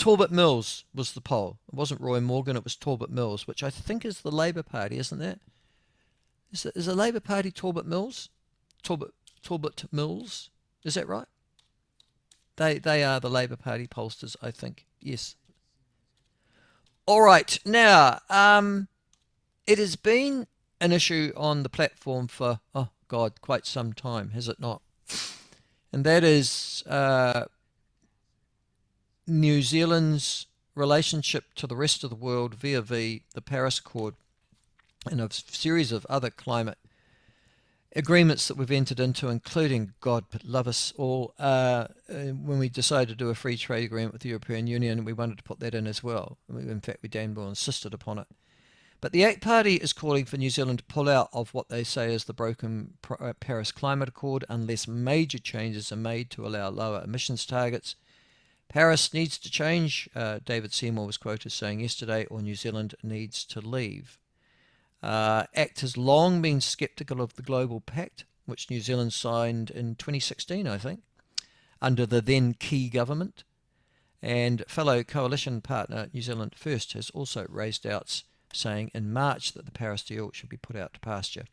Talbot Mills was the poll. It wasn't Roy Morgan, it was Talbot Mills, which I think is the Labour Party, isn't it? Is the Labour Party Talbot Mills? Talbot Mills? Is that right? They are the Labour Party pollsters, I think. Yes. All right. Now, it has been an issue on the platform for, oh God, quite some time, has it not? And that is New Zealand's relationship to the rest of the world via the Paris Accord and a series of other climate agreements that we've entered into, including, God love us all, when we decided to do a free trade agreement with the European Union, we wanted to put that in as well. In fact, we damn well insisted upon it. But the ACT Party is calling for New Zealand to pull out of what they say is the broken Paris Climate Accord unless major changes are made to allow lower emissions targets. Paris needs to change, David Seymour was quoted saying yesterday, or New Zealand needs to leave. ACT has long been sceptical of the Global Pact, which New Zealand signed in 2016, I think, under the then Key government. And fellow coalition partner New Zealand First has also raised doubts, saying in March that the Paris deal should be put out to pasture.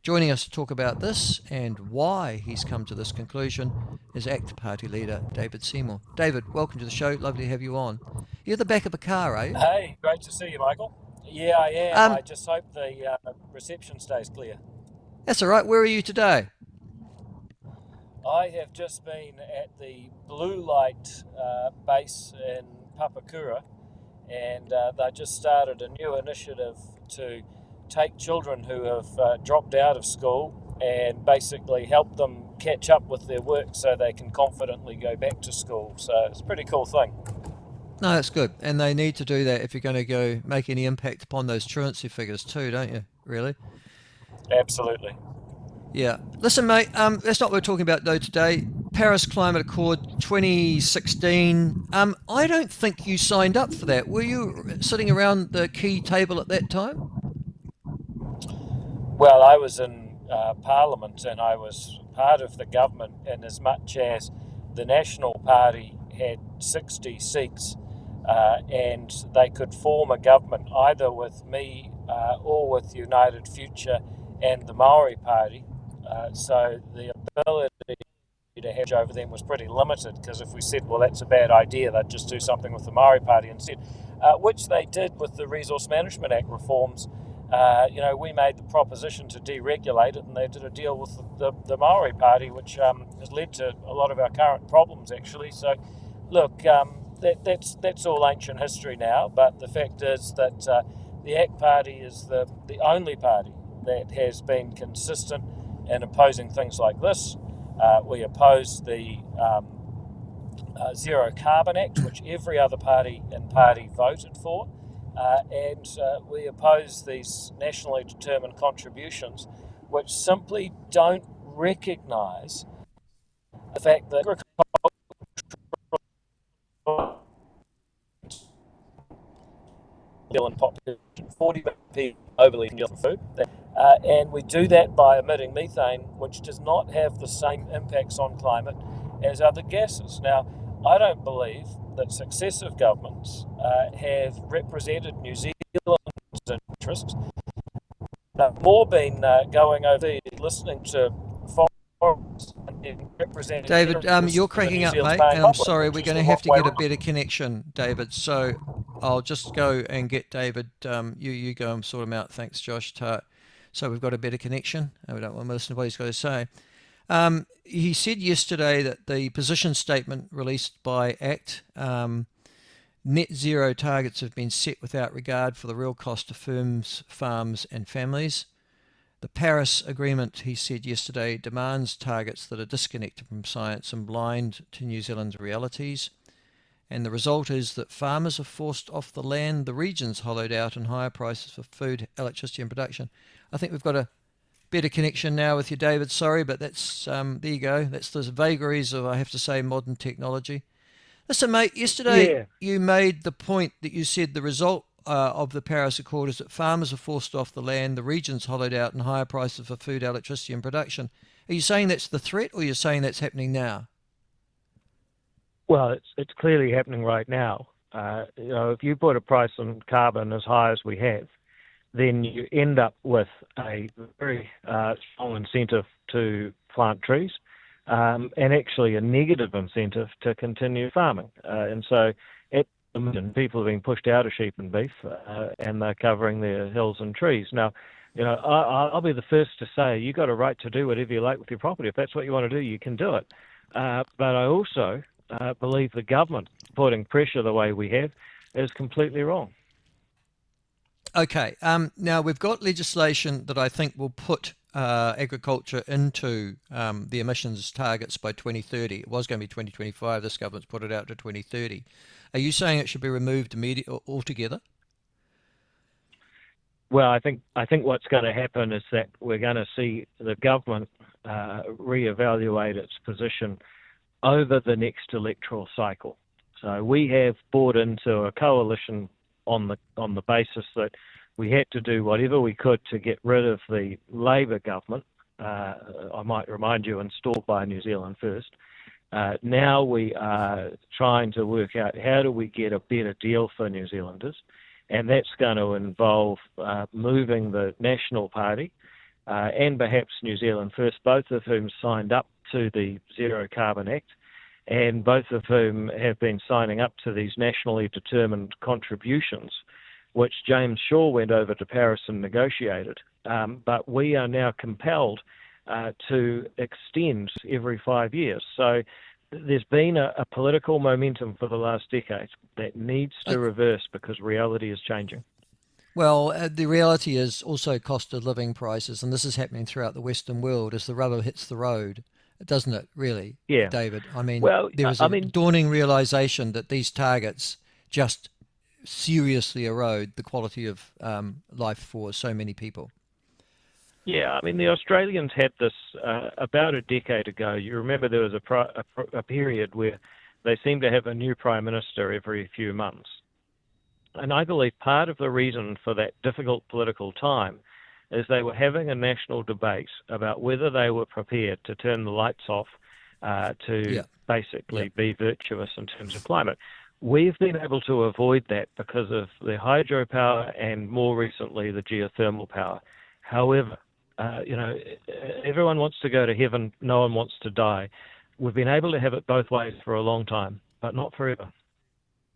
Joining us to talk about this and why he's come to this conclusion is ACT Party leader David Seymour. David, welcome to the show. Lovely to have you on. You're at the back of a car, are you? Hey, great to see you, Michael. Yeah, I am. I just hope the reception stays clear. That's all right. Where are you today? I have just been at the Blue Light base in Papakura, and they just started a new initiative to take children who have dropped out of school and basically help them catch up with their work so they can confidently go back to school. So it's a pretty cool thing. No, that's good. And they need to do that if you're going to go make any impact upon those truancy figures too, don't you? Really? Absolutely. Yeah. Listen, mate, that's not what we're talking about though today. Paris Climate Accord 2016. I don't think you signed up for that. Were you sitting around the key table at that time? Well, I was in Parliament and I was part of the government in as much as the National Party had 60 seats and they could form a government either with me or with United Future and the Maori Party. So the ability to hedge over them was pretty limited, because if we said, well, that's a bad idea, they'd just do something with the Maori Party instead, which they did with the Resource Management Act reforms. We made the proposition to deregulate it, and they did a deal with the Maori Party, which has led to a lot of our current problems, actually. So, look, that's all ancient history now, but the fact is that the ACT Party is the only party that has been consistent in opposing things like this. We oppose the Zero Carbon Act, which every other party voted for. And we oppose these nationally determined contributions, which simply don't recognise the fact that population, 40 million people overly consume food, and we do that by emitting methane, which does not have the same impacts on climate as other gases. Now, I don't believe that successive governments have represented New Zealand's interests. More been going over listening to forums and representing. David, you're cracking up, mate, and I'm sorry, we're going to have to get a better connection, David. So I'll just go and get David. You go and sort him out. Thanks, Josh. So we've got a better connection. We don't want to listen to what he's got to say. He said yesterday that the position statement released by ACT, net zero targets have been set without regard for the real cost to firms, farms and families. The Paris Agreement, he said yesterday, demands targets that are disconnected from science and blind to New Zealand's realities. And the result is that farmers are forced off the land, the regions hollowed out, and higher prices for food, electricity and production. I think we've got a better connection now with you, David. Sorry, but that's there you go. That's the vagaries of, I have to say, modern technology. Listen, mate, yesterday you made the point that you said the result of the Paris Accord is that farmers are forced off the land, the regions hollowed out, and higher prices for food, electricity and production. Are you saying that's the threat, or are you saying that's happening now? Well, it's clearly happening right now. If you put a price on carbon as high as we have, then you end up with a very strong incentive to plant trees, and actually a negative incentive to continue farming. And so at the moment, people are being pushed out of sheep and beef, and they're covering their hills and trees. Now, I'll be the first to say you got a right to do whatever you like with your property. If that's what you want to do, you can do it. But I also believe the government putting pressure the way we have is completely wrong. Okay. Now we've got legislation that I think will put agriculture into the emissions targets by 2030. It was going to be 2025. This government's put it out to 2030. Are you saying it should be removed immediately altogether? Well, I think what's going to happen is that we're going to see the government reevaluate its position over the next electoral cycle. So we have bought into a coalition on the basis that we had to do whatever we could to get rid of the Labour government. I might remind you, installed by New Zealand First. Now we are trying to work out how do we get a better deal for New Zealanders, and that's going to involve moving the National Party and perhaps New Zealand First, both of whom signed up to the Zero Carbon Act, and both of whom have been signing up to these nationally determined contributions, which James Shaw went over to Paris and negotiated. But we are now compelled to extend every 5 years. So there's been a political momentum for the last decade that needs to reverse because reality is changing. Well, the reality is also cost of living prices, and this is happening throughout the Western world as the rubber hits the road, doesn't it, really, Yeah. David? I mean, well, there is a dawning realization that these targets just seriously erode the quality of life for so many people. Yeah, I mean, the Australians had this about a decade ago. You remember there was a period where they seemed to have a new Prime Minister every few months. And I believe part of the reason for that difficult political time is they were having a national debate about whether they were prepared to turn the lights off to basically be virtuous in terms of climate. We've been able to avoid that because of the hydropower and more recently the geothermal power. However, everyone wants to go to heaven, no one wants to die. We've been able to have it both ways for a long time, but not forever.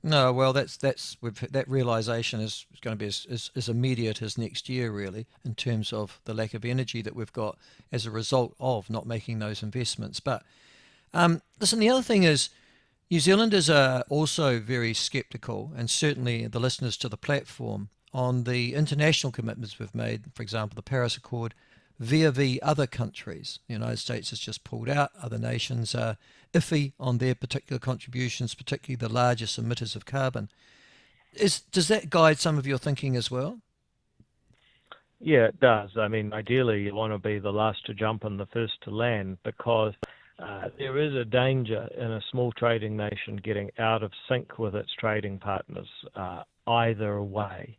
No, well, that realization is going to be as immediate as next year, really, in terms of the lack of energy that we've got as a result of not making those investments. But listen, the other thing is New Zealanders are also very sceptical, and certainly the listeners to the platform, on the international commitments we've made, for example, the Paris Accord, vis-a-vis other countries. The United States has just pulled out. Other nations are iffy on their particular contributions, particularly the largest emitters of carbon. Does that guide some of your thinking as well? Yeah, it does. I mean, ideally, you want to be the last to jump and the first to land because there is a danger in a small trading nation getting out of sync with its trading partners either way.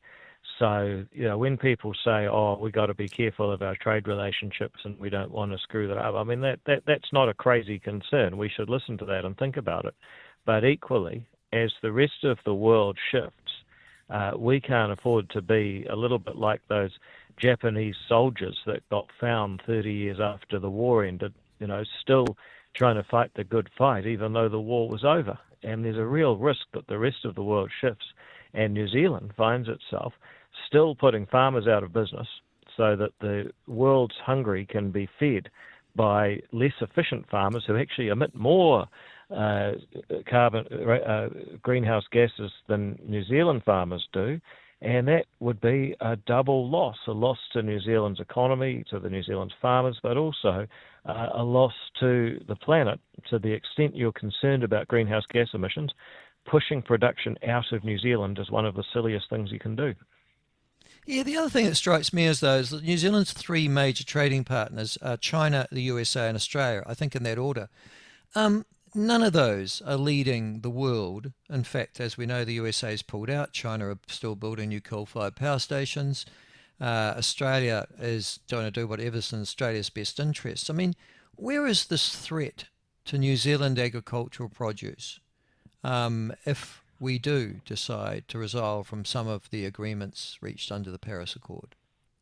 So, when people say, oh, we got to be careful of our trade relationships and we don't want to screw that up, I mean, that's not a crazy concern. We should listen to that and think about it. But equally, as the rest of the world shifts, we can't afford to be a little bit like those Japanese soldiers that got found 30 years after the war ended, still trying to fight the good fight, even though the war was over. And there's a real risk that the rest of the world shifts and New Zealand finds itself still putting farmers out of business so that the world's hungry can be fed by less efficient farmers who actually emit more greenhouse gases than New Zealand farmers do. And that would be a double loss, a loss to New Zealand's economy, to the New Zealand's farmers, but also a loss to the planet. To the extent you're concerned about greenhouse gas emissions, pushing production out of New Zealand is one of the silliest things you can do. Yeah, the other thing that strikes me is that New Zealand's three major trading partners are China, the USA, and Australia, I think in that order. None of those are leading the world. In fact, as we know, the USA has pulled out. China are still building new coal-fired power stations. Australia is going to do whatever's in Australia's best interests. I mean, where is this threat to New Zealand agricultural produce if we do decide to resolve from some of the agreements reached under the Paris Accord.